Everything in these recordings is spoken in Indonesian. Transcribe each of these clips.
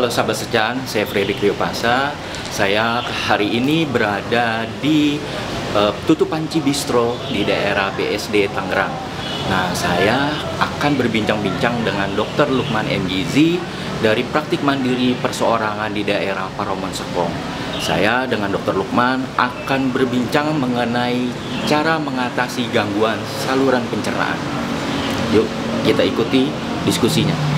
Halo sahabat sejan, saya Fredrik Riopasa. Saya hari ini berada di Tutupanci Bistro di daerah BSD Tangerang. Nah, saya akan berbincang-bincang dengan Dr. Lukman M. Gizi dari Praktik Mandiri Perseorangan di daerah Paromon Serpong. Saya dengan Dr. Lukman akan berbincang mengenai cara mengatasi gangguan saluran pencernaan. Yuk, kita ikuti diskusinya.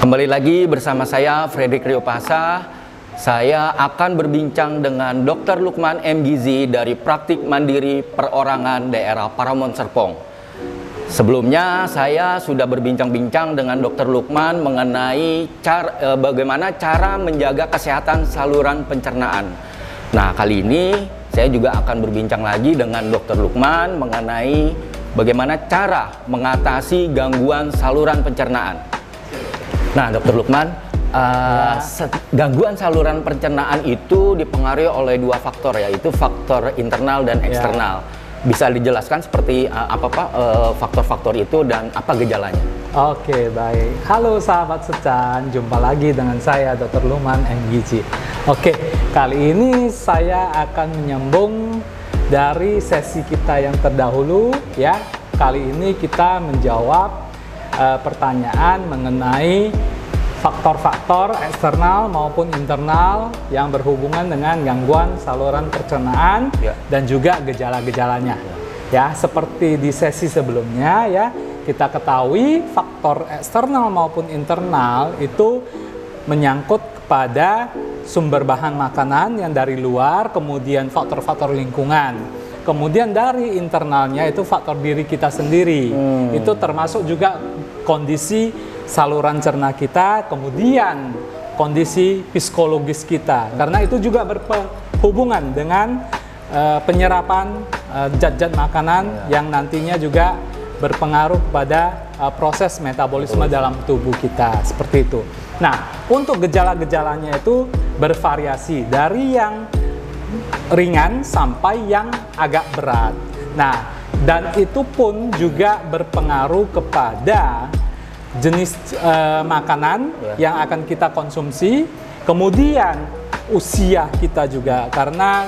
Kembali lagi bersama saya Fredrik Riopasa. Saya akan berbincang dengan Dr. Lukman M. Gizi dari Praktik Mandiri Perorangan daerah Paromon Serpong. Sebelumnya saya sudah berbincang-bincang dengan Dr. Lukman mengenai bagaimana cara menjaga kesehatan saluran pencernaan. Nah, kali ini saya juga akan berbincang lagi dengan Dr. Lukman mengenai bagaimana cara mengatasi gangguan saluran pencernaan. Nah, Dr. Lukman, gangguan saluran pencernaan itu dipengaruhi oleh dua faktor, yaitu faktor internal dan eksternal. Bisa dijelaskan seperti apa Pak faktor-faktor itu dan apa gejalanya? Oke, baik. Halo sahabat secan, jumpa lagi dengan saya Dr. Lukman M. Gizi. Oke, kali ini saya akan menyambung dari sesi kita yang terdahulu ya. Kali ini kita menjawab pertanyaan mengenai faktor-faktor eksternal maupun internal yang berhubungan dengan gangguan saluran pencernaan dan juga gejala-gejalanya. Ya, seperti di sesi sebelumnya ya, kita ketahui faktor eksternal maupun internal itu menyangkut kepada sumber bahan makanan yang dari luar, kemudian faktor-faktor lingkungan. Kemudian dari internalnya itu faktor diri kita sendiri. Itu termasuk juga kondisi saluran cerna kita, kemudian kondisi psikologis kita. Karena itu juga berhubungan dengan penyerapan zat-zat makanan yang nantinya juga berpengaruh kepada proses metabolisme dalam tubuh kita. Seperti itu. Nah, untuk gejala-gejalanya itu bervariasi dari yang ringan sampai yang agak berat. Nah, dan itu pun juga berpengaruh kepada jenis makanan yang akan kita konsumsi, kemudian usia kita juga, karena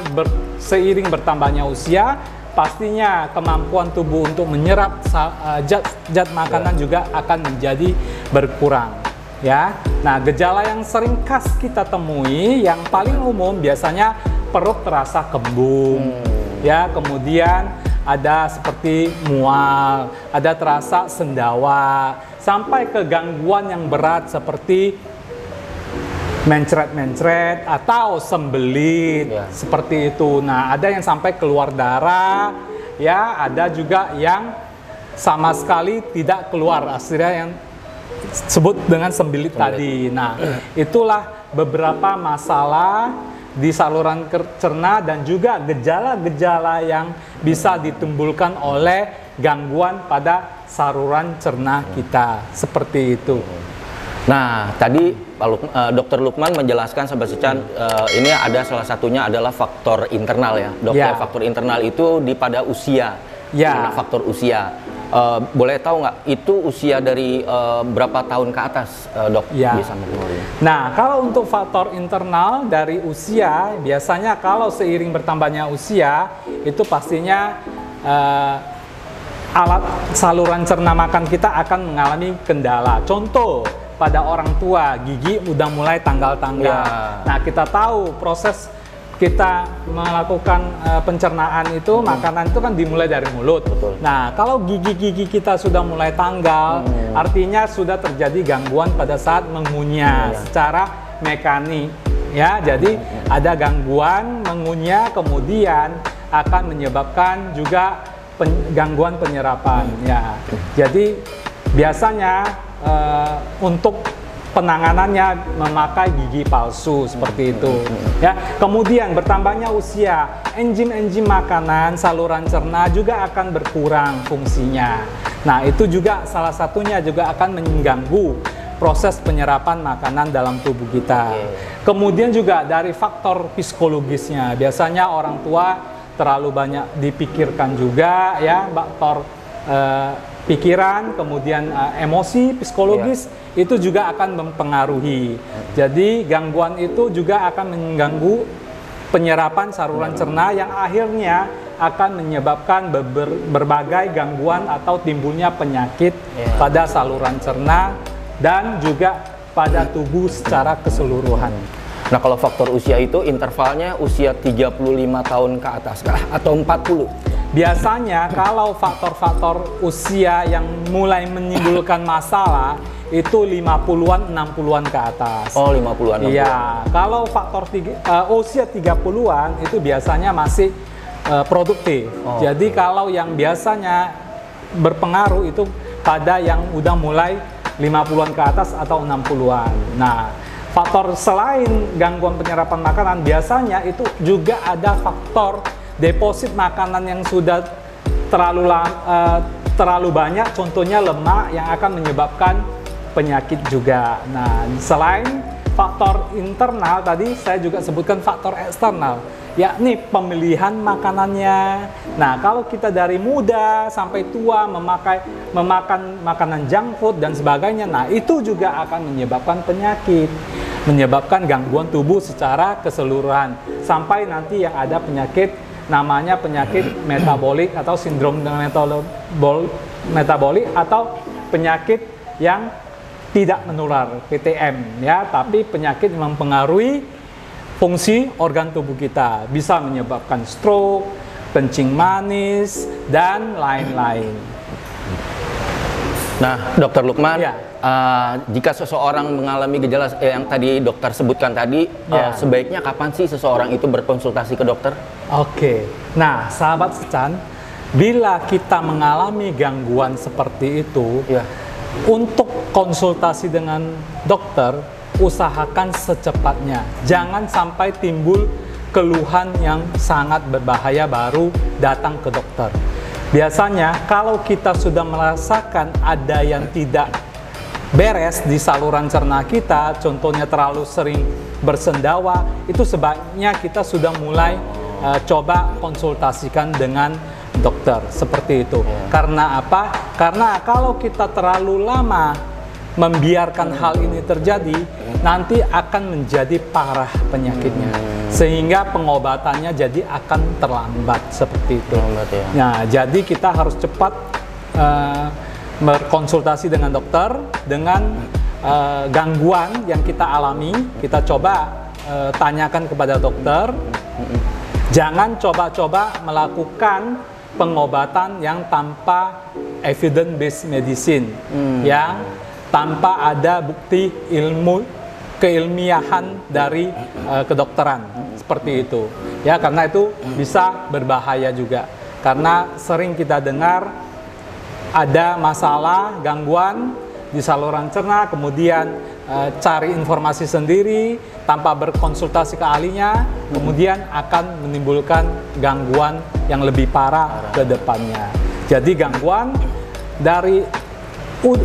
seiring bertambahnya usia, pastinya kemampuan tubuh untuk menyerap zat makanan juga akan menjadi berkurang. Ya, nah gejala yang sering khas kita temui, yang paling umum biasanya perut terasa kembung, ya, kemudian ada seperti mual, ada terasa sendawa, sampai ke gangguan yang berat seperti mencret-mencret atau sembelit, seperti itu. Nah, ada yang sampai keluar darah, ya, ada juga yang sama sekali tidak keluar, hasilnya yang disebut dengan sembelit tadi. Nah, itulah beberapa masalah di saluran cerna dan juga gejala-gejala yang bisa ditimbulkan oleh gangguan pada saluran cerna kita, seperti itu. Nah, tadi Dr. Lukman menjelaskan sahabat secan, ini ada salah satunya adalah faktor internal ya, dok. Ya. Faktor internal itu pada usia, karena faktor usia. Boleh tahu nggak itu usia dari berapa tahun ke atas, dok? Bisa mempengaruhi. Nah, kalau untuk faktor internal dari usia, biasanya kalau seiring bertambahnya usia, itu pastinya alat saluran cerna makan kita akan mengalami kendala. Contoh, pada orang tua, gigi udah mulai tanggal-tanggal. Nah, kita tahu proses kita melakukan pencernaan itu, makanan itu kan dimulai dari mulut. Nah, kalau gigi-gigi kita sudah mulai tanggal, artinya sudah terjadi gangguan pada saat mengunyah secara mekanik. Ya, jadi ada gangguan mengunyah, kemudian akan menyebabkan juga gangguan penyerapan. Ya, jadi biasanya untuk penanganannya memakai gigi palsu seperti itu. Ya, kemudian bertambahnya usia, enzim-enzim makanan saluran cerna juga akan berkurang fungsinya. Nah, itu juga salah satunya juga akan mengganggu proses penyerapan makanan dalam tubuh kita. Kemudian juga dari faktor psikologisnya, biasanya orang tua terlalu banyak dipikirkan juga ya, faktor pikiran, kemudian emosi, psikologis, itu juga akan mempengaruhi. Jadi gangguan itu juga akan mengganggu penyerapan saluran cerna yang akhirnya akan menyebabkan berbagai gangguan atau timbulnya penyakit pada saluran cerna dan juga pada tubuh secara keseluruhan. Nah, kalau faktor usia itu intervalnya usia 35 tahun ke atas kah? Atau 40? Biasanya kalau faktor-faktor usia yang mulai menimbulkan masalah itu 50-an, 60-an ke atas. Oh, 50-an. Iya, kalau faktor usia 30-an itu biasanya masih produktif. Jadi kalau yang biasanya berpengaruh itu pada yang udah mulai 50-an ke atas atau 60-an. Nah, faktor selain gangguan penyerapan makanan, biasanya itu juga ada faktor deposit makanan yang sudah terlalu banyak, contohnya lemak yang akan menyebabkan penyakit juga. Nah, selain faktor internal, tadi saya juga sebutkan faktor eksternal, yakni pemilihan makanannya. Nah, kalau kita dari muda sampai tua memakan makanan junk food dan sebagainya, nah itu juga akan menyebabkan penyakit, menyebabkan gangguan tubuh secara keseluruhan, sampai nanti yang ada penyakit namanya penyakit metabolik atau sindrom metabolik atau penyakit yang tidak menular, PTM ya, tapi penyakit yang mempengaruhi fungsi organ tubuh kita, bisa menyebabkan stroke, kencing manis, dan lain-lain. Nah, Dokter Lukman, jika seseorang mengalami gejala yang tadi dokter sebutkan tadi, sebaiknya kapan sih seseorang itu berkonsultasi ke dokter? Oke, nah sahabat Secan, bila kita mengalami gangguan seperti itu, untuk konsultasi dengan dokter, usahakan secepatnya. Jangan sampai timbul keluhan yang sangat berbahaya baru datang ke dokter. Biasanya kalau kita sudah merasakan ada yang tidak beres di saluran cerna kita, contohnya terlalu sering bersendawa, itu sebaiknya kita sudah mulai coba konsultasikan dengan dokter, seperti itu. Karena apa? Karena kalau kita terlalu lama membiarkan hal ini terjadi, nanti akan menjadi parah penyakitnya, sehingga pengobatannya jadi akan terlambat, seperti itu. Nah, jadi kita harus cepat berkonsultasi dengan dokter dengan gangguan yang kita alami. Kita coba tanyakan kepada dokter. Jangan coba-coba melakukan pengobatan yang tanpa evidence based medicine, yang tanpa ada bukti keilmiahan dari kedokteran, seperti itu ya, karena itu bisa berbahaya juga, karena sering kita dengar ada masalah gangguan di saluran cerna, kemudian cari informasi sendiri tanpa berkonsultasi ke ahlinya, kemudian akan menimbulkan gangguan yang lebih parah ke depannya. Jadi gangguan dari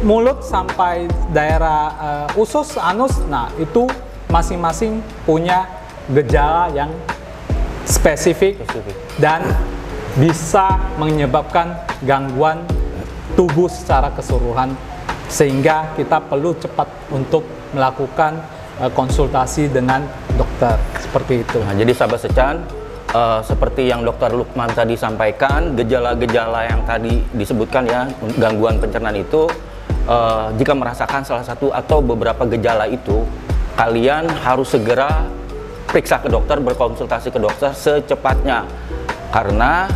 mulut sampai daerah usus, anus, nah itu masing-masing punya gejala yang spesifik dan bisa menyebabkan gangguan tubuh secara keseluruhan, sehingga kita perlu cepat untuk melakukan konsultasi dengan dokter, seperti itu. Nah, jadi sahabat Secan, seperti yang Dokter Lukman tadi sampaikan, gejala-gejala yang tadi disebutkan ya, gangguan pencernaan itu, jika merasakan salah satu atau beberapa gejala itu, kalian harus segera periksa ke dokter, berkonsultasi ke dokter secepatnya, karena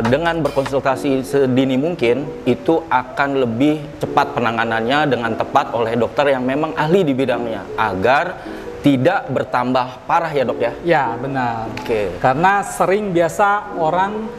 dengan berkonsultasi sedini mungkin itu akan lebih cepat penanganannya dengan tepat oleh dokter yang memang ahli di bidangnya, agar tidak bertambah parah ya dok ya? Ya benar. Karena sering biasa orang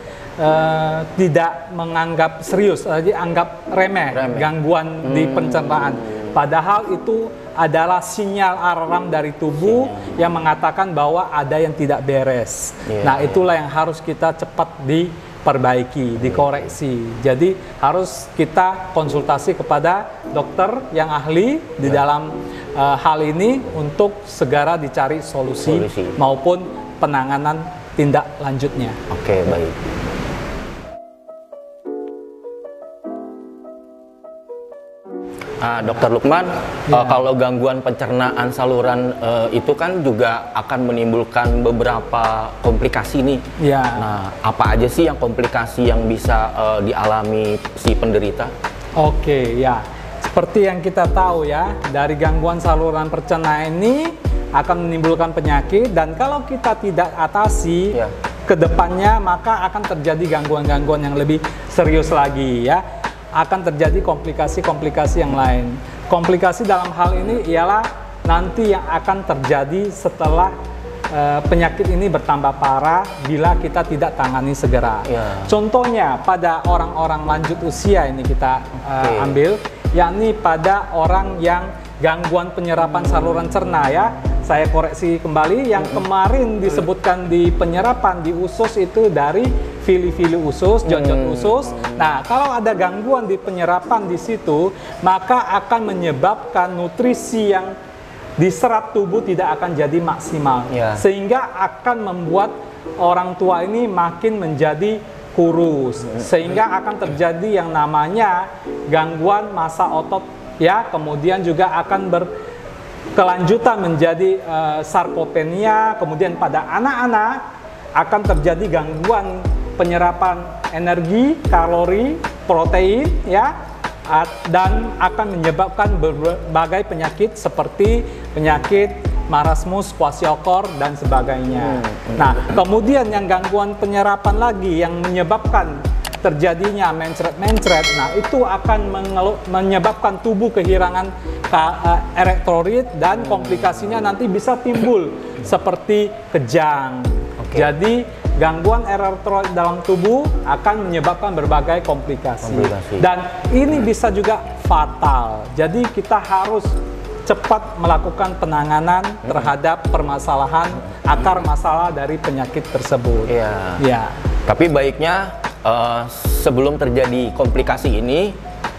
tidak menganggap serius, jadi anggap remeh. Gangguan di pencernaan. Padahal itu adalah sinyal alarm dari tubuh yang mengatakan bahwa ada yang tidak beres. Nah itulah yang harus kita cepat diperbaiki, dikoreksi. Jadi harus kita konsultasi kepada dokter yang ahli di dalam hal ini untuk segera dicari solusi maupun penanganan tindak lanjutnya. Oke, baik. Nah, Dokter Lukman, kalau gangguan pencernaan saluran itu kan juga akan menimbulkan beberapa komplikasi nih. Ya. Nah, apa aja sih yang komplikasi yang bisa dialami si penderita? Oke, ya. Seperti yang kita tahu ya, dari gangguan saluran pencernaan ini akan menimbulkan penyakit, dan kalau kita tidak atasi ke depannya, maka akan terjadi gangguan-gangguan yang lebih serius lagi ya. Akan terjadi komplikasi-komplikasi yang lain. Komplikasi dalam hal ini ialah nanti yang akan terjadi setelah penyakit ini bertambah parah bila kita tidak tangani segera. Contohnya pada orang-orang lanjut usia ini kita ambil, yakni pada orang yang gangguan penyerapan saluran cerna ya. Saya koreksi kembali, yang kemarin disebutkan di penyerapan di usus itu dari fili-fili usus, jot-jot usus. Nah, kalau ada gangguan di penyerapan di situ, maka akan menyebabkan nutrisi yang diserap tubuh tidak akan jadi maksimal. Sehingga akan membuat orang tua ini makin menjadi kurus. Sehingga akan terjadi yang namanya gangguan massa otot ya, kemudian juga akan berkelanjutan menjadi sarkopenia. Kemudian pada anak-anak akan terjadi gangguan penyerapan energi, kalori, protein ya, dan akan menyebabkan berbagai penyakit seperti penyakit marasmus, kwashiorkor dan sebagainya. Nah, kemudian yang gangguan penyerapan lagi yang menyebabkan terjadinya mencret-mencret, nah itu akan menyebabkan tubuh kehilangan elektrolit, dan komplikasinya nanti bisa timbul seperti kejang. Jadi gangguan elektrolit dalam tubuh akan menyebabkan berbagai komplikasi. Dan ini bisa juga fatal. Jadi kita harus cepat melakukan penanganan terhadap permasalahan akar masalah dari penyakit tersebut. Ya. Tapi baiknya sebelum terjadi komplikasi ini,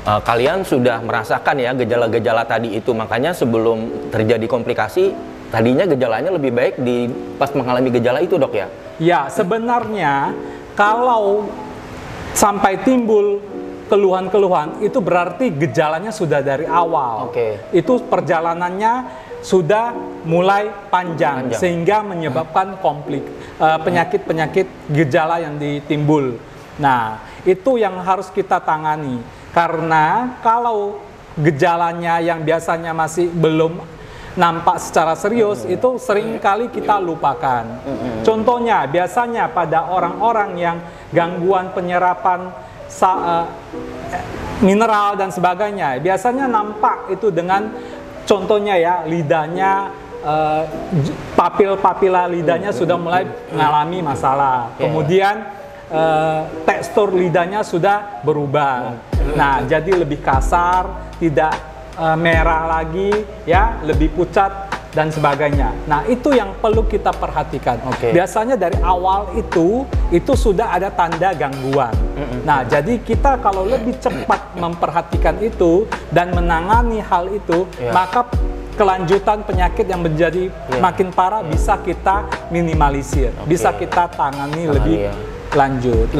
kalian sudah merasakan ya gejala-gejala tadi itu. Makanya sebelum terjadi komplikasi, tadinya gejalanya lebih baik di pas mengalami gejala itu, Dok ya? Ya, sebenarnya kalau sampai timbul keluhan-keluhan, itu berarti gejalanya sudah dari awal. Itu perjalanannya sudah mulai panjang. Sehingga menyebabkan penyakit-penyakit gejala yang ditimbul. Nah, itu yang harus kita tangani. Karena kalau gejalanya yang biasanya masih belum nampak secara serius, itu seringkali kita lupakan. Contohnya, biasanya pada orang-orang yang gangguan penyerapan mineral dan sebagainya, biasanya nampak itu dengan contohnya ya, lidahnya, papil-papila lidahnya sudah mulai mengalami masalah. Kemudian tekstur lidahnya sudah berubah. Nah, jadi lebih kasar, tidak merah lagi ya, lebih pucat dan sebagainya. Nah, itu yang perlu kita perhatikan. Biasanya dari awal itu sudah ada tanda gangguan. Nah, jadi kita kalau lebih cepat memperhatikan itu dan menangani hal itu, maka kelanjutan penyakit yang menjadi makin parah bisa kita minimalisir, bisa kita tangani lebih lanjut,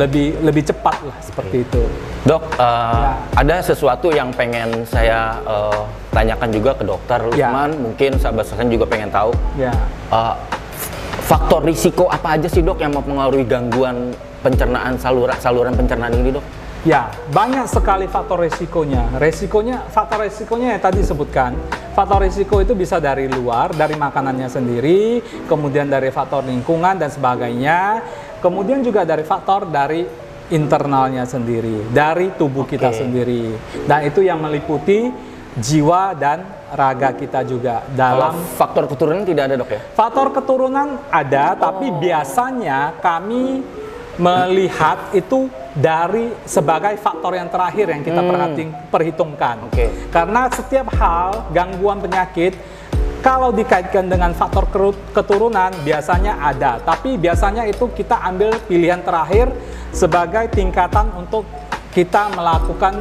lebih cepat lah, seperti itu. Dok, ada sesuatu yang pengen saya tanyakan juga ke Dokter Lukman, mungkin sahabat sekalian juga pengen tahu. Faktor risiko apa aja sih, Dok, yang mempengaruhi gangguan pencernaan saluran pencernaan ini, Dok? Ya, banyak sekali faktor risikonya. Faktor risikonya yang tadi disebutkan. Faktor risiko itu bisa dari luar, dari makanannya sendiri, kemudian dari faktor lingkungan dan sebagainya. Kemudian juga dari faktor dari internalnya sendiri, dari tubuh kita sendiri. Dan itu yang meliputi jiwa dan raga kita juga. Dalam faktor keturunan tidak ada, Dok ya? Faktor keturunan ada, tapi biasanya kami melihat itu dari sebagai faktor yang terakhir yang kita perhitungkan. Karena setiap hal gangguan penyakit, kalau dikaitkan dengan faktor keturunan biasanya ada, tapi biasanya itu kita ambil pilihan terakhir sebagai tingkatan untuk kita melakukan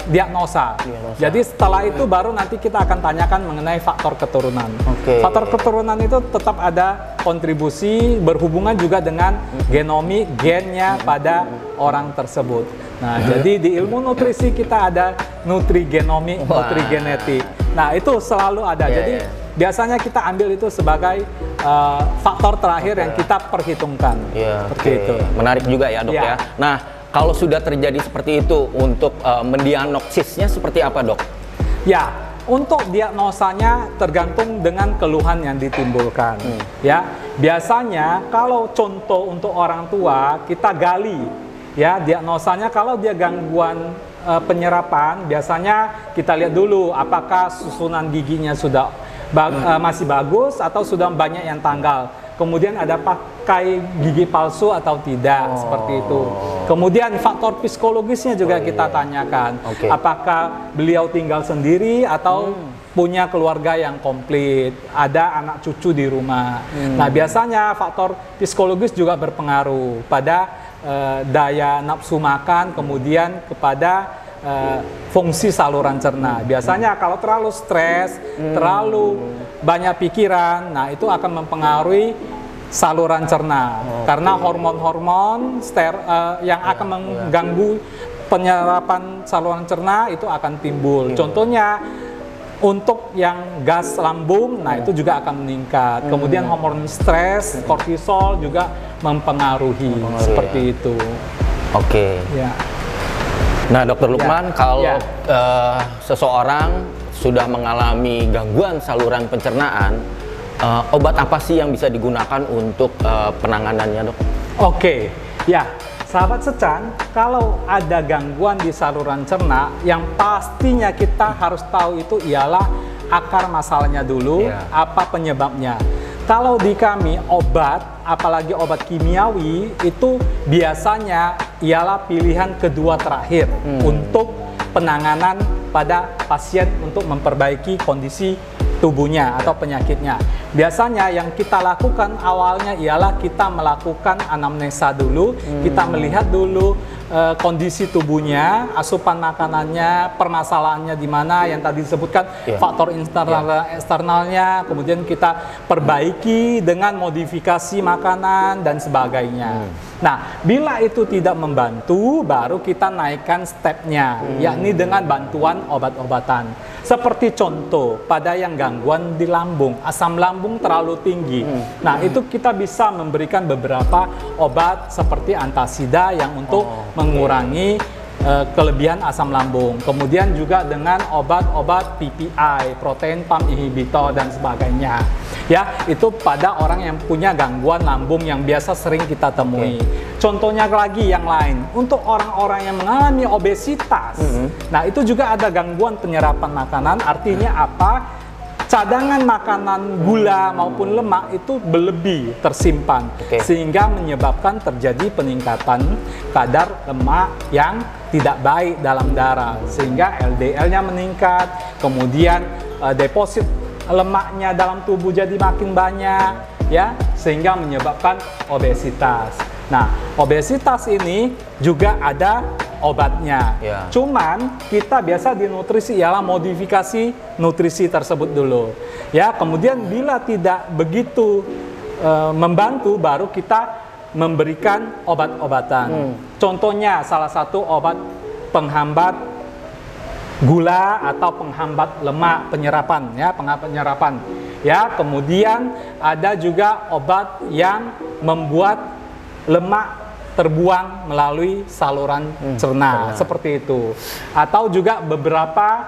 diagnosa. Jadi setelah itu baru nanti kita akan tanyakan mengenai faktor keturunan. Faktor keturunan itu tetap ada kontribusi berhubungan juga dengan genomik, gennya pada orang tersebut. Nah, jadi di ilmu nutrisi kita ada nutrigenomik, nutrigenetik. Nah, itu selalu ada. Jadi biasanya kita ambil itu sebagai faktor terakhir yang kita perhitungkan. Seperti itu. Menarik juga ya, Dok ya. Nah, kalau sudah terjadi seperti itu, untuk mendiagnosisnya seperti apa, Dok? Ya, untuk diagnosanya tergantung dengan keluhan yang ditimbulkan. Ya, biasanya kalau contoh untuk orang tua kita gali, ya diagnosanya kalau dia gangguan penyerapan, biasanya kita lihat dulu apakah susunan giginya sudah masih bagus atau sudah banyak yang tanggal. Kemudian ada pakai gigi palsu atau tidak, seperti itu. Kemudian faktor psikologisnya juga kita tanyakan. Apakah beliau tinggal sendiri atau punya keluarga yang komplit, ada anak cucu di rumah. Nah, biasanya faktor psikologis juga berpengaruh pada daya nafsu makan, kemudian kepada fungsi saluran cerna. Biasanya kalau terlalu stres, terlalu banyak pikiran, nah itu akan mempengaruhi saluran cerna. Karena hormon-hormon yang akan mengganggu penyerapan saluran cerna itu akan timbul. Contohnya untuk yang gas lambung, nah itu juga akan meningkat. Kemudian hormon stres, kortisol juga mempengaruhi. Seperti itu. Ya. Nah, Dokter Lukman, kalau seseorang sudah mengalami gangguan saluran pencernaan, obat apa sih yang bisa digunakan untuk penanganannya, Dok? Ya, sahabat Secan, kalau ada gangguan di saluran cerna, yang pastinya kita harus tahu itu ialah akar masalahnya dulu, apa penyebabnya. Kalau di kami obat, apalagi obat kimiawi, itu biasanya ialah pilihan kedua terakhir untuk penanganan pada pasien untuk memperbaiki kondisi tubuhnya atau penyakitnya. Biasanya yang kita lakukan awalnya ialah kita melakukan anamnesa dulu, kita melihat dulu kondisi tubuhnya, asupan makanannya, permasalahannya di mana yang tadi disebutkan, faktor internal eksternalnya, kemudian kita perbaiki dengan modifikasi makanan dan sebagainya. Nah, bila itu tidak membantu, baru kita naikkan stepnya, yakni dengan bantuan obat-obatan. Seperti contoh, pada yang gangguan di lambung, asam lambung terlalu tinggi. Nah, itu kita bisa memberikan beberapa obat seperti antasida yang untuk mengurangi kelebihan asam lambung. Kemudian juga dengan obat-obat PPI, protein pump inhibitor dan sebagainya. Ya, itu pada orang yang punya gangguan lambung yang biasa sering kita temui. Contohnya lagi yang lain, untuk orang-orang yang mengalami obesitas, nah itu juga ada gangguan penyerapan makanan. Artinya apa? Cadangan makanan gula maupun lemak itu berlebih tersimpan, sehingga menyebabkan terjadi peningkatan kadar lemak yang tidak baik dalam darah, sehingga LDL-nya meningkat, kemudian deposit lemaknya dalam tubuh jadi makin banyak, ya, sehingga menyebabkan obesitas. Nah, obesitas ini juga ada obatnya. Cuman kita biasa di nutrisi ialah modifikasi nutrisi tersebut dulu. Ya, kemudian bila tidak begitu membantu, baru kita memberikan obat-obatan. Contohnya salah satu obat penghambat gula atau penghambat lemak penyerapan, ya, penghambat penyerapan. Ya, kemudian ada juga obat yang membuat lemak terbuang melalui saluran cerna, seperti itu. Atau juga beberapa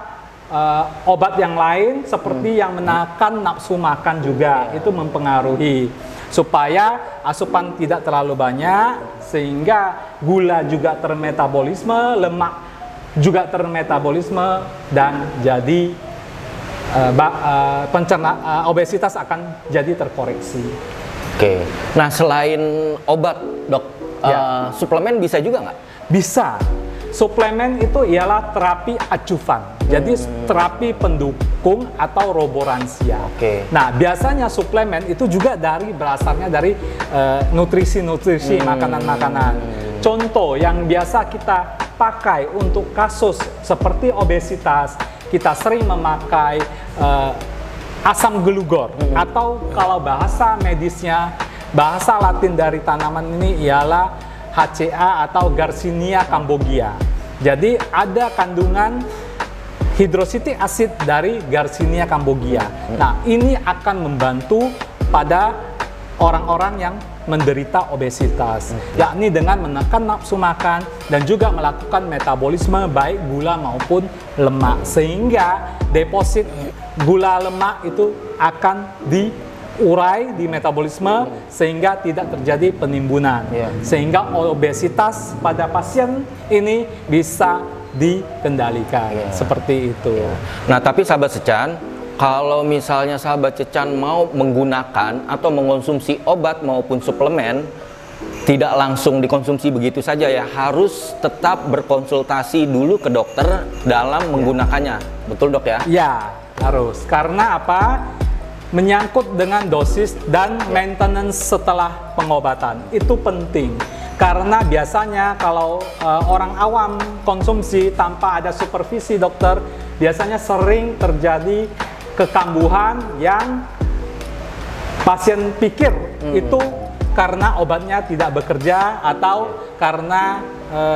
obat yang lain seperti yang menekan nafsu makan juga, itu mempengaruhi supaya asupan tidak terlalu banyak, sehingga gula juga termetabolisme, lemak juga termetabolisme, dan jadi obesitas akan jadi terkoreksi. Nah, selain obat, Dok, suplemen bisa juga nggak? Bisa. Suplemen itu ialah terapi adjuvan, jadi terapi pendukung atau roboransia. Nah, biasanya suplemen itu juga berasalnya dari nutrisi-nutrisi, makanan-makanan. Contoh yang biasa kita pakai untuk kasus seperti obesitas, kita sering memakai asam glugor, atau kalau bahasa medisnya, bahasa Latin dari tanaman ini ialah HCA atau Garcinia cambogia. Jadi ada kandungan hidrositik asid dari Garcinia cambogia. Nah, ini akan membantu pada orang-orang yang menderita obesitas, yakni dengan menekan nafsu makan dan juga melakukan metabolisme baik gula maupun lemak, sehingga deposit gula lemak itu akan diurai di metabolisme sehingga tidak terjadi penimbunan, sehingga obesitas pada pasien ini bisa dikendalikan, seperti itu. Nah, tapi sahabat Secan, kalau misalnya sahabat Secan mau menggunakan atau mengonsumsi obat maupun suplemen, tidak langsung dikonsumsi begitu saja ya, harus tetap berkonsultasi dulu ke dokter dalam menggunakannya. Betul dok ya? Ya, harus. Karena apa? Menyangkut dengan dosis dan maintenance setelah pengobatan. Itu penting. Karena biasanya kalau orang awam konsumsi tanpa ada supervisi dokter, biasanya sering terjadi kekambuhan yang pasien pikir itu karena obatnya tidak bekerja atau karena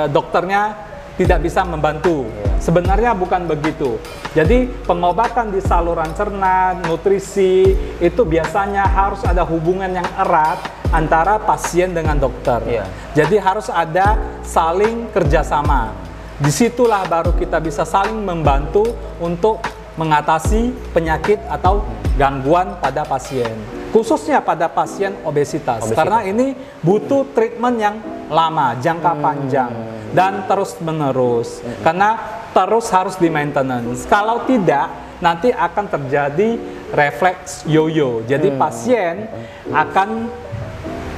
dokternya tidak bisa membantu. Sebenarnya bukan begitu. Jadi pengobatan di saluran cerna, nutrisi, itu biasanya harus ada hubungan yang erat antara pasien dengan dokter. Jadi harus ada saling kerjasama. Disitulah baru kita bisa saling membantu untuk mengatasi penyakit atau gangguan pada pasien, khususnya pada pasien obesitas. Karena ini butuh treatment yang lama, jangka panjang, dan terus menerus, karena terus harus di maintenance. Kalau tidak, nanti akan terjadi refleks yoyo. Jadi pasien akan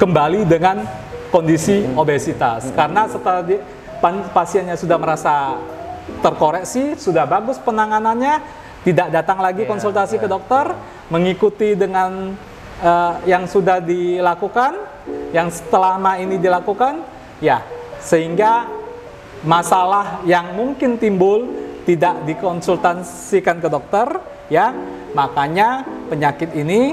kembali dengan kondisi obesitas, karena setelah pasiennya sudah merasa terkoreksi, sudah bagus penanganannya, tidak datang lagi konsultasi ke dokter, mengikuti dengan yang sudah dilakukan, yang selama ini dilakukan, ya, sehingga masalah yang mungkin timbul tidak dikonsultasikan ke dokter, ya, makanya penyakit ini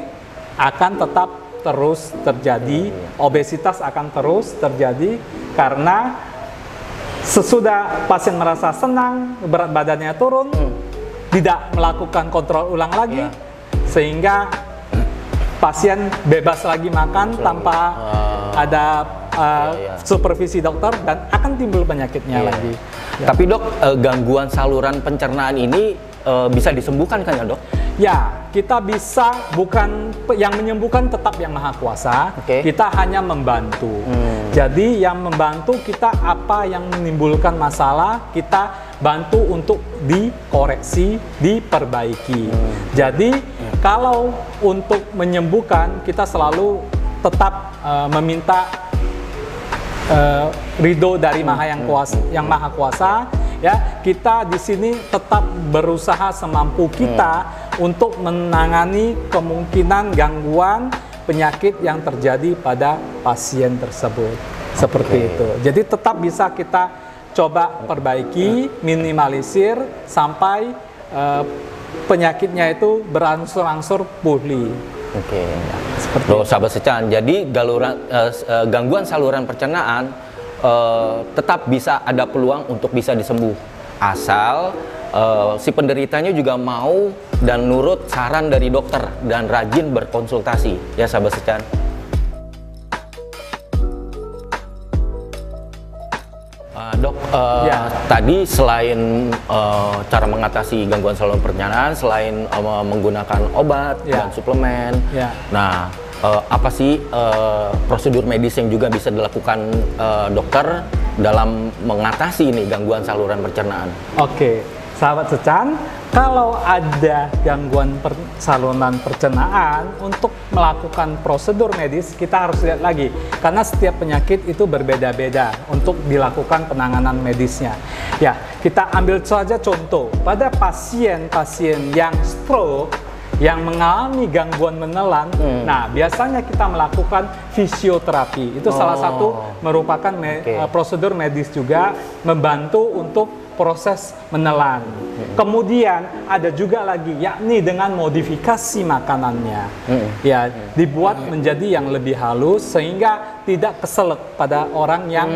akan tetap terus terjadi, obesitas akan terus terjadi, karena sesudah pasien merasa senang, berat badannya turun, tidak melakukan kontrol ulang lagi, sehingga pasien bebas lagi makan tanpa ada supervisi dokter, dan akan timbul penyakitnya lagi. Tapi dok, gangguan saluran pencernaan ini bisa disembuhkan kan ya dok? Ya, kita bisa, bukan yang menyembuhkan, tetap yang Maha Kuasa. Kita hanya membantu. Jadi yang membantu kita apa yang menimbulkan masalah, kita bantu untuk dikoreksi, diperbaiki. Jadi kalau untuk menyembuhkan, kita selalu tetap meminta ridho dari yang Maha Kuasa. Ya, kita di sini tetap berusaha semampu kita untuk menangani kemungkinan gangguan penyakit yang terjadi pada pasien tersebut. Seperti itu. Jadi tetap bisa kita coba perbaiki, minimalisir sampai penyakitnya itu berangsur-angsur pulih. Seperti Loh, sahabat Secan, jadi gangguan saluran pencernaan tetap bisa ada peluang untuk bisa disembuh, asal si penderitanya juga mau dan nurut saran dari dokter dan rajin berkonsultasi, ya sahabat Secan. Dok, tadi selain cara mengatasi gangguan saluran pencernaan, selain menggunakan obat dan suplemen, nah apa sih prosedur medis yang juga bisa dilakukan dokter dalam mengatasi ini gangguan saluran pencernaan? Oke, sahabat Secan, kalau ada gangguan saluran pencernaan, untuk melakukan prosedur medis kita harus lihat lagi, karena setiap penyakit itu berbeda-beda untuk dilakukan penanganan medisnya. Ya, kita ambil saja contoh pada pasien-pasien yang stroke, yang mengalami gangguan menelan, nah biasanya kita melakukan fisioterapi. Itu salah satu merupakan prosedur medis juga membantu untuk proses menelan. Kemudian ada juga lagi, yakni dengan modifikasi makanannya, ya dibuat menjadi yang lebih halus sehingga tidak keselak pada orang yang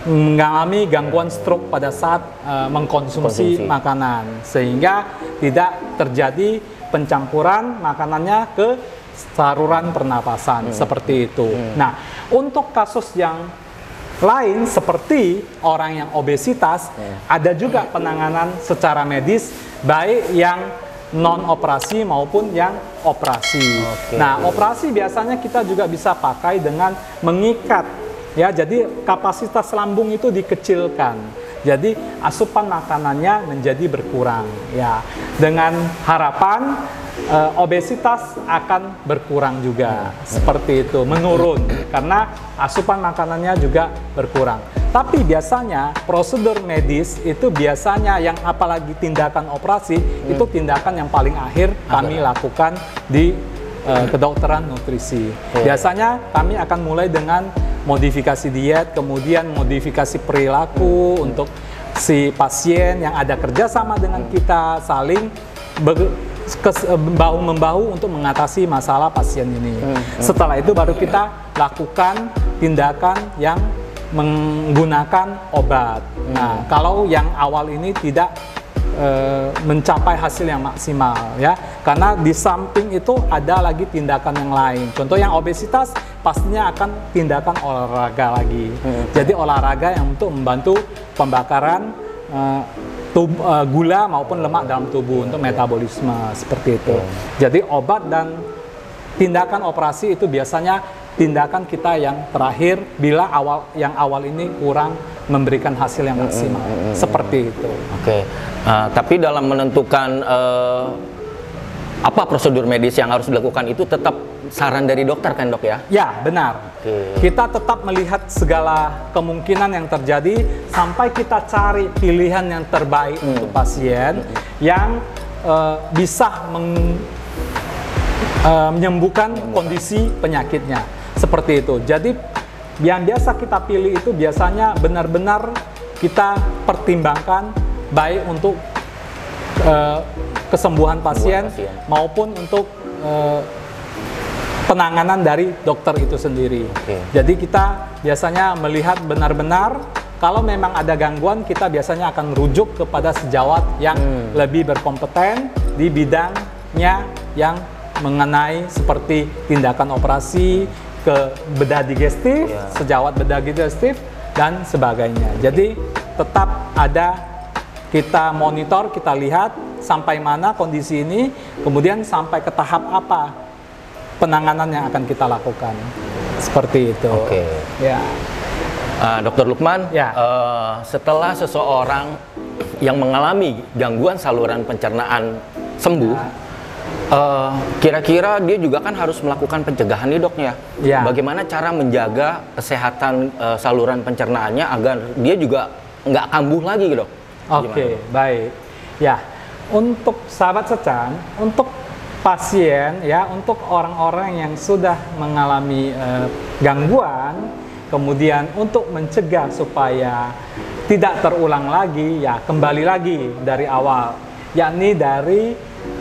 mengalami gangguan stroke pada saat mengkonsumsi makanan, sehingga tidak terjadi pencampuran makanannya ke saluran pernapasan seperti itu. Nah, untuk kasus yang lain seperti orang yang obesitas, ada juga penanganan secara medis, baik yang non operasi maupun yang operasi. Nah, operasi biasanya kita juga bisa pakai dengan mengikat, ya, jadi kapasitas lambung itu dikecilkan. Jadi asupan makanannya menjadi berkurang, ya. Dengan harapan obesitas akan berkurang juga, seperti itu, menurun karena asupan makanannya juga berkurang. Tapi biasanya prosedur medis itu biasanya yang apalagi tindakan operasi itu tindakan yang paling akhir kami lakukan di kedokteran nutrisi. Biasanya kami akan mulai dengan modifikasi diet, kemudian modifikasi perilaku untuk si pasien yang ada kerjasama dengan kita, saling bahu-membahu untuk mengatasi masalah pasien ini. Setelah itu baru kita lakukan tindakan yang menggunakan obat. Nah, kalau yang awal ini tidak mencapai hasil yang maksimal, ya, karena di samping itu ada lagi tindakan yang lain. Contoh yang obesitas pastinya akan tindakan olahraga lagi. Jadi olahraga yang untuk membantu pembakaran gula maupun lemak dalam tubuh untuk metabolisme, seperti itu. Jadi obat dan tindakan operasi itu biasanya tindakan kita yang terakhir bila yang awal ini kurang memberikan hasil yang maksimal, seperti itu. Tapi dalam menentukan apa prosedur medis yang harus dilakukan itu tetap saran dari dokter kan, Dok, ya? Ya, benar. Kita tetap melihat segala kemungkinan yang terjadi sampai kita cari pilihan yang terbaik untuk pasien yang bisa menyembuhkan kondisi penyakitnya, seperti itu. Jadi yang biasa kita pilih itu biasanya benar-benar kita pertimbangkan baik untuk kesembuhan pasien maupun untuk penanganan dari dokter itu sendiri. Jadi kita biasanya melihat benar-benar kalau memang ada gangguan, kita biasanya akan rujuk kepada sejawat yang lebih berkompeten di bidangnya yang mengenai seperti tindakan operasi, ke bedah digestif, sejawat bedah digestif, dan sebagainya. Jadi tetap ada, kita monitor, kita lihat sampai mana kondisi ini, kemudian sampai ke tahap apa penanganan yang akan kita lakukan, seperti itu. Ya. Dr. Lukman, setelah seseorang yang mengalami gangguan saluran pencernaan sembuh, kira-kira dia juga kan harus melakukan pencegahan nih, Doknya. Bagaimana cara menjaga kesehatan saluran pencernaannya agar dia juga nggak kambuh lagi, Dok? Baik. Ya, untuk sahabat Secan, untuk pasien, ya, untuk orang-orang yang sudah mengalami gangguan, kemudian untuk mencegah supaya tidak terulang lagi, ya kembali lagi dari awal, yakni dari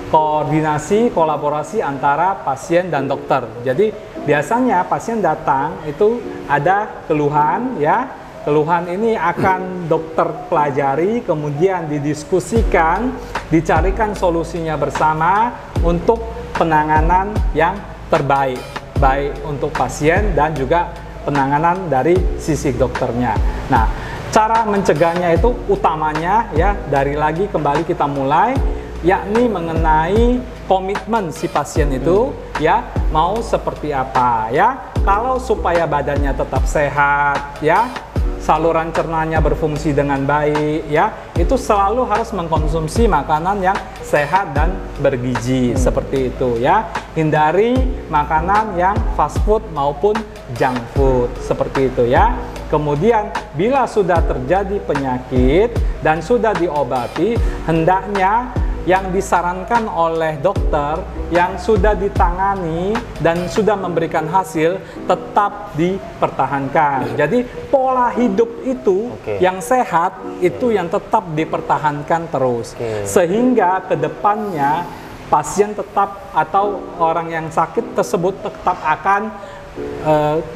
koordinasi, kolaborasi antara pasien dan dokter. Jadi biasanya pasien datang itu ada keluhan, ya. Keluhan ini akan dokter pelajari, kemudian didiskusikan, dicarikan solusinya bersama untuk penanganan yang terbaik, baik untuk pasien dan juga penanganan dari sisi dokternya. Nah, cara mencegahnya itu utamanya, ya, dari lagi kembali kita mulai, yakni mengenai komitmen si pasien itu, ya, mau seperti apa, ya. Kalau supaya badannya tetap sehat, ya, saluran cernanya berfungsi dengan baik, ya, itu selalu harus mengkonsumsi makanan yang sehat dan bergizi, seperti itu, ya. Hindari makanan yang fast food maupun junk food, seperti itu, ya. Kemudian bila sudah terjadi penyakit dan sudah diobati, hendaknya yang disarankan oleh dokter yang sudah ditangani dan sudah memberikan hasil tetap dipertahankan. Jadi pola hidup itu yang sehat itu yang tetap dipertahankan terus. Sehingga ke depannya pasien tetap atau orang yang sakit tersebut tetap akan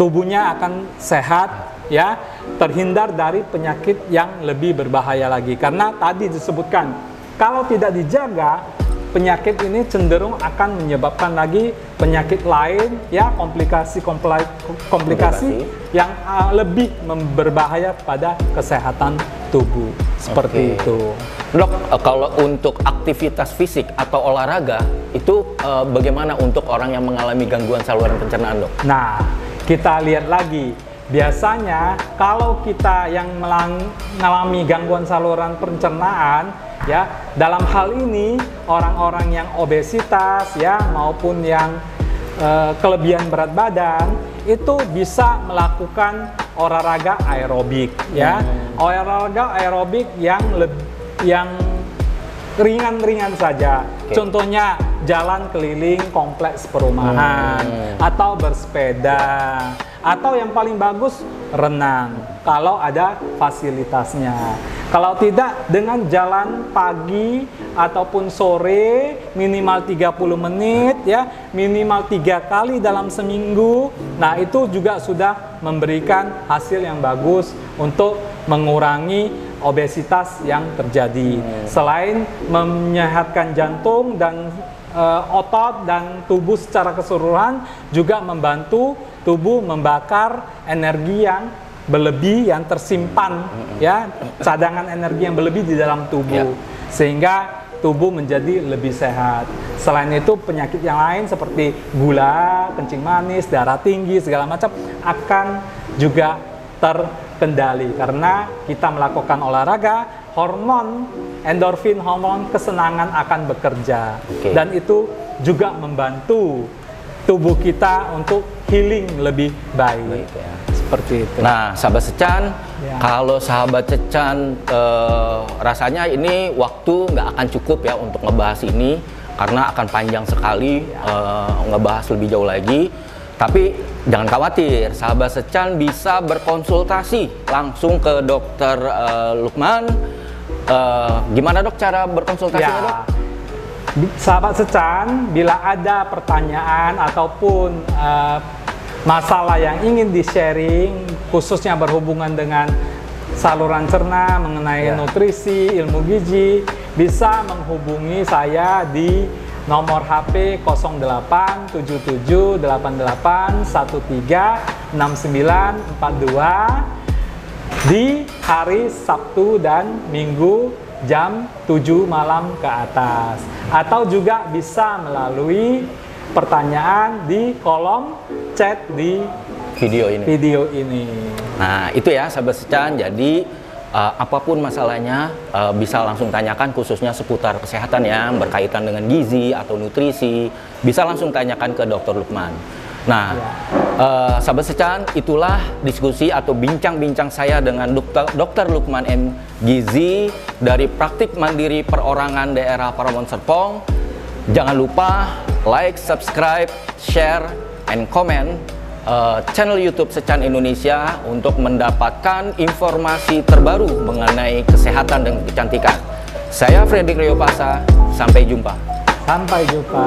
tubuhnya akan sehat, ya, terhindar dari penyakit yang lebih berbahaya lagi. Karena tadi disebutkan kalau tidak dijaga, penyakit ini cenderung akan menyebabkan lagi penyakit lain, ya, komplikasi yang lebih berbahaya pada kesehatan tubuh. Seperti itu. Dok, kalau untuk aktivitas fisik atau olahraga itu bagaimana untuk orang yang mengalami gangguan saluran pencernaan, Dok? Nah, kita lihat lagi. Biasanya kalau kita yang mengalami gangguan saluran pencernaan, ya, dalam hal ini orang-orang yang obesitas, ya, maupun yang kelebihan berat badan itu bisa melakukan olahraga aerobik, ya. Olahraga aerobik yang ringan-ringan saja. Contohnya jalan keliling kompleks perumahan atau bersepeda, atau yang paling bagus renang kalau ada fasilitasnya. Kalau tidak, dengan jalan pagi ataupun sore minimal 30 menit, ya, minimal 3 kali dalam seminggu. Nah, itu juga sudah memberikan hasil yang bagus untuk mengurangi obesitas yang terjadi. Selain menyehatkan jantung dan otot dan tubuh secara keseluruhan, juga membantu tubuh membakar energi yang berlebih yang tersimpan, ya, cadangan energi yang berlebih di dalam tubuh, sehingga tubuh menjadi lebih sehat. Selain itu, penyakit yang lain seperti gula, kencing manis, darah tinggi, segala macam akan juga terkendali karena kita melakukan olahraga. Hormon endorfin, hormon kesenangan akan bekerja, dan itu juga membantu tubuh kita untuk healing lebih baik. Seperti itu. Nah, sahabat Secan, kalau sahabat Secan rasanya ini waktu nggak akan cukup ya untuk ngebahas ini karena akan panjang sekali ngebahas lebih jauh lagi. Tapi jangan khawatir, sahabat Secan bisa berkonsultasi langsung ke Dokter Lukman. Gimana, Dok, cara berkonsultasinya, Dok? Sahabat Secan, bila ada pertanyaan ataupun masalah yang ingin di-sharing, khususnya berhubungan dengan saluran cerna, mengenai nutrisi, ilmu gizi, bisa menghubungi saya di nomor HP 087788136942 di hari Sabtu dan Minggu jam 7 malam ke atas, atau juga bisa melalui pertanyaan di kolom chat di video ini. Nah, itu ya sahabat Secan. Jadi apapun masalahnya bisa langsung tanyakan, khususnya seputar kesehatan yang berkaitan dengan gizi atau nutrisi, bisa langsung tanyakan ke Dr. Lukman. Nah, sahabat Secan, itulah diskusi atau bincang-bincang saya dengan Dr. Lukman M. Gizi dari Praktik Mandiri Perorangan Daerah Paramount Serpong. Jangan lupa like, subscribe, share, and comment channel YouTube Secan Indonesia untuk mendapatkan informasi terbaru mengenai kesehatan dan kecantikan. Saya Fredrik Riopasa, sampai jumpa. Sampai jumpa.